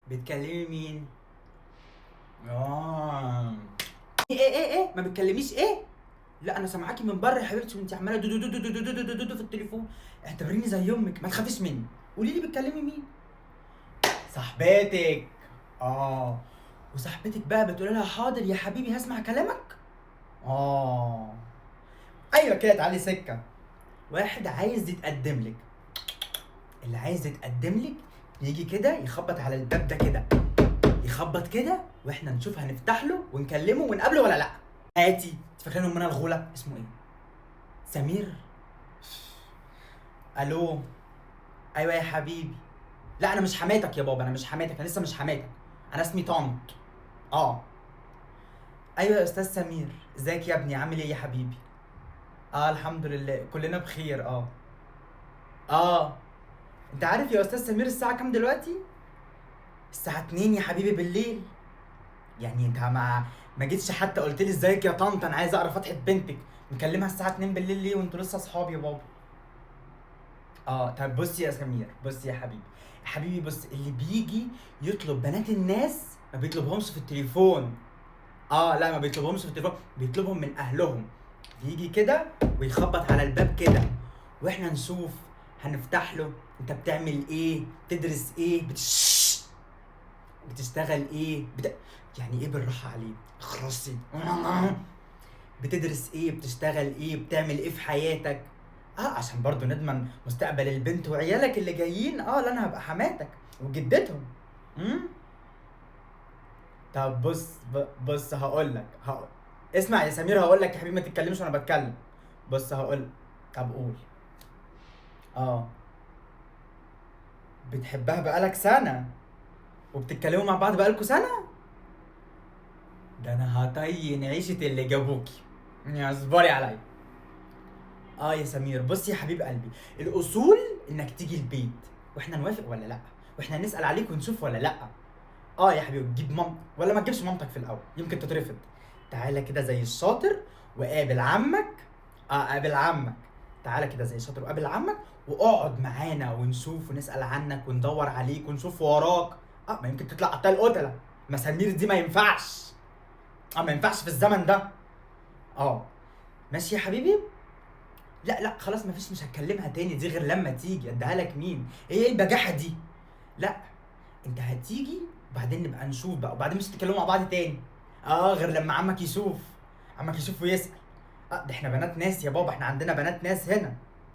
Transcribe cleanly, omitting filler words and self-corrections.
بتكلمي مين؟ اه ايه ما بتكلميش ايه؟ لا انا سامعاكي من بره يا حبيبتي وانت عماله دو دو دو دو دو دو دو دو دو في التليفون. اعتبريني زي امك، ما تخافيش مني. قولي لي بتكلمي مين؟ صاحبتك. اه وصاحبتك بقى بتقول لها حاضر يا حبيبي هسمع كلامك. اه ايوه كده، تعالي سكه. واحد عايز يتقدم لك. اللي عايز يتقدم لك يجي كده يخبط على الباب ده كده، يخبط كده واحنا نشوف هنفتح له ونكلمه ونقابله ولا لا. هاتي، انت فاكرين امنا الغوله اسمه ايه؟ سمير. الو. ايوه يا حبيبي. لا انا مش حماتك يا بابا، انا مش حماتك، انا لسه مش حماتك. انا اسمي طنط. اه ايوه يا استاذ سمير، ازيك يا ابني، عامل ايه يا حبيبي؟ اه الحمد لله كلنا بخير. اه انت عارف يا استاذ سمير الساعه كام دلوقتي؟ الساعه 2 يا حبيبي بالليل. يعني انت ما جيتش حتى قلت لي ازيك يا طنط، انا عايز اقرا فتحه بنتك. مكلمها الساعه 2 بالليل ليه وانتوا لسه اصحاب يا بابا؟ طب بص يا سمير، بص يا حبيبي. يا حبيبي بص، اللي بيجي يطلب بنات الناس ما بيطلبهمش في التليفون. لا ما بيطلبهمش في التليفون، بيطلبهم من اهلهم. بيجي كده ويخبط على الباب كده، واحنا نشوف هنفتح له. انت بتعمل ايه؟ بتدرس ايه؟ بتشتغل ايه؟ يعني ايه بالراحه عليه؟ اخرسي. بتدرس ايه؟ بتشتغل ايه؟ بتعمل ايه في حياتك؟ عشان برضو نضمن مستقبل البنت وعيالك اللي جايين. لا انا هبقى حماتك وجدتهم. امم طب بص، بص هقول لك اسمع يا سمير، هقول لك يا حبيبي ما تتكلمش وانا بتكلم. بص هقول. طب قول. اه بتحبها بقالك سنة وبتتكلموا مع بعض بقالكوا سنة؟ ده انا هطين عيشة اللي جابوكي. يا اصبري عليا. يا سمير بص يا حبيب قلبي، الاصول انك تيجي البيت واحنا نوافق ولا لا، واحنا نسال عليك ونشوف ولا لا. يا حبيبي تجيب مامتك ولا ما تجيبش مامتك في الاول، يمكن تترفض. تعالى كده زي الشاطر وقابل عمك. قابل عمك. تعالى كده زي الشاطر وقابل عمك، واقعد معانا ونشوف ونسال عنك وندور عليك ونشوف وراك. ما يمكن تطلع قتال قتله. ما سمير دي ما ينفعش. ما ينفعش في الزمن ده. اه ماشي يا حبيبي. لا خلاص مفيش، مش هتكلمها تاني دي غير لما تيجي. اديها لك مين؟ ايه البجاحه دي؟ لا انت هتيجي وبعدين نبقى نشوف بقى، وبعدين مش هتتكلموا مع بعض تاني. غير لما عمك يشوف. عمك يشوف ويسأل. ده احنا بنات ناس يا بابا، احنا عندنا بنات ناس هنا.